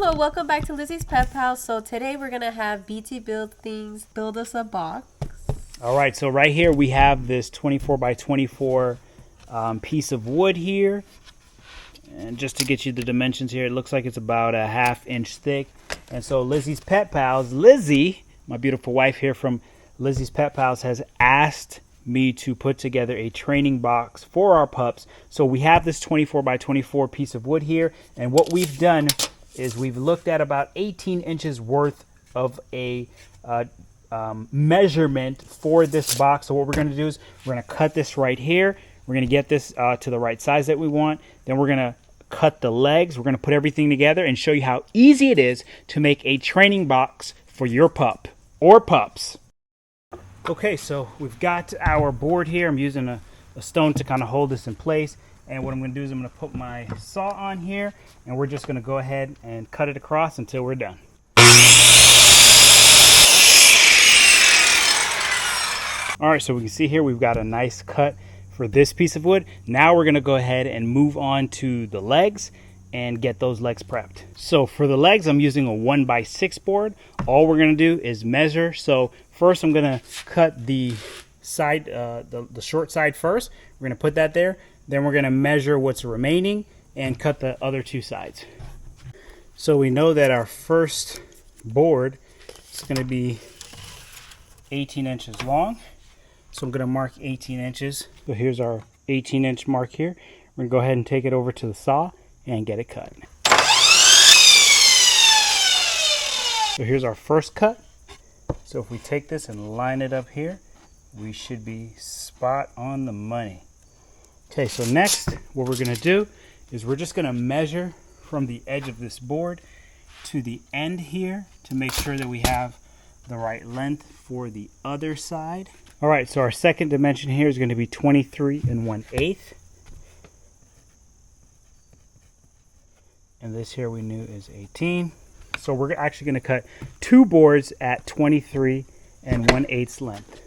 Hello, welcome back to Lizzie's Pep House. So today we're gonna have BT Build Things build us a box. All right, so right here we have this 24 by 24 piece of wood here. And just to get you the dimensions here, it looks like it's about a 1/2 inch thick. And so Lizzie's Pet Pals, Lizzie, my beautiful wife here from Lizzie's Pet Pals, has asked me to put together a training box for our pups. So we have this 24 by 24 piece of wood here, and what we've done is we've looked at about 18 inches worth of a measurement for this box. So what we're going to do is we're going to cut this right here. We're going to get this to the right size that we want. Then we're going to cut the legs. We're going to put everything together and show you how easy it is to make a training box for your pup or pups. Okay, so we've got our board here. I'm using a stone to kind of hold this in place. And what I'm going to do is I'm going to put my saw on here, and we're just going to go ahead and cut it across until we're done. All right, so we can see here we've got a nice cut for this piece of wood. Now we're going to go ahead and move on to the legs and get those legs prepped. So for the legs, I'm using a 1x6 board. All we're going to do is measure. So first I'm going to cut the side, the short side first. We're going to put that there. Then we're going to measure what's remaining and cut the other two sides. So we know that our first board is going to be 18 inches long. So I'm going to mark 18 inches. So here's our 18-inch mark here. We're going to go ahead and take it over to the saw and get it cut. So here's our first cut. So if we take this and line it up here, we should be spot on the money. Okay, so next what we're going to do is we're just going to measure from the edge of this board to the end here to make sure that we have the right length for the other side. All right, so our second dimension here is going to be 23 1/8. And this here we knew is 18. So we're actually going to cut two boards at 23 1/8 length.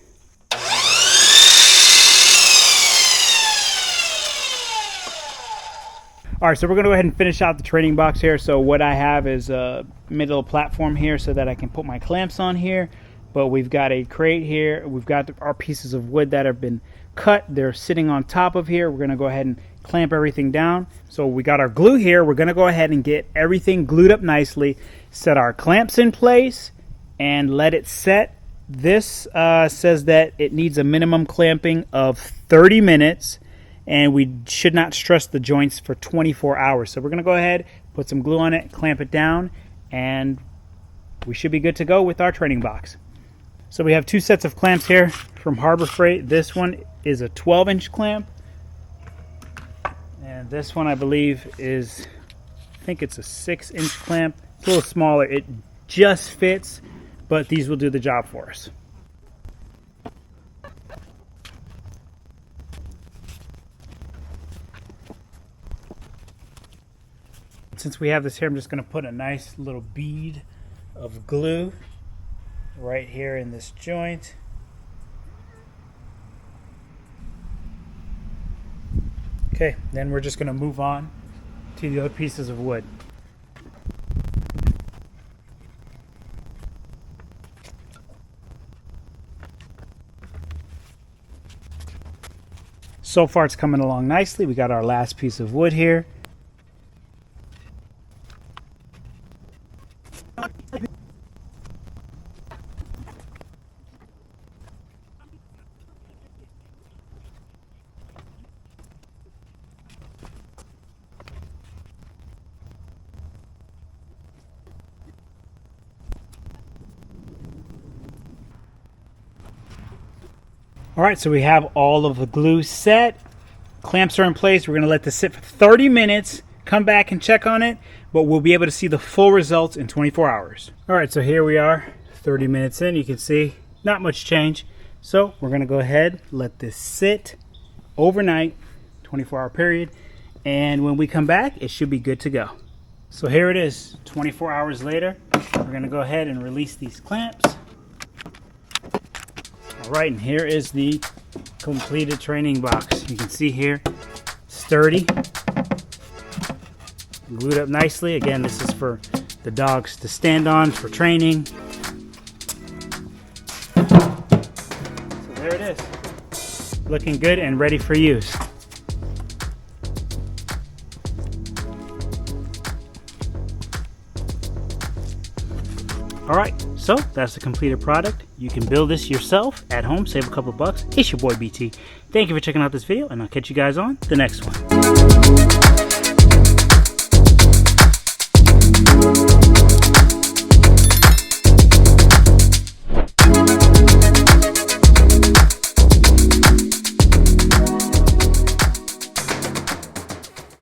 All right, so we're going to go ahead and finish out the training box here. So what I have is a middle platform here so that I can put my clamps on here. But we've got a crate here. We've got our pieces of wood that have been cut. They're sitting on top of here. We're going to go ahead and clamp everything down. So we got our glue here. We're going to go ahead and get everything glued up nicely, set our clamps in place, and let it set. This says that it needs a minimum clamping of 30 minutes. And we should not stress the joints for 24 hours. So we're going to go ahead, put some glue on it, clamp it down, and we should be good to go with our training box. So we have two sets of clamps here from Harbor Freight. This one is a 12-inch clamp. And this one, I believe, is, I think it's a 6-inch clamp. It's a little smaller. It just fits, but these will do the job for us. Since we have this here, I'm just going to put a nice little bead of glue right here in this joint. Okay, then we're just going to move on to the other pieces of wood. So far it's coming along nicely. We got our last piece of wood here. All right, so we have all of the glue set. Clamps are in place. We're going to let this sit for 30 minutes, come back and check on it, but we'll be able to see the full results in 24 hours. All right, so here we are, 30 minutes in. You can see not much change. So we're going to go ahead, let this sit overnight, 24-hour period, and when we come back, it should be good to go. So here it is, 24 hours later. We're going to go ahead and release these clamps. All right, and here is the completed training box. You can see here, sturdy, glued up nicely. Again, this is for the dogs to stand on for training. So there it is. Looking good and ready for use. Alright, so that's the completed product. You can build this yourself at home, save a couple bucks. It's your boy BT. Thank you for checking out this video, and I'll catch you guys on the next one.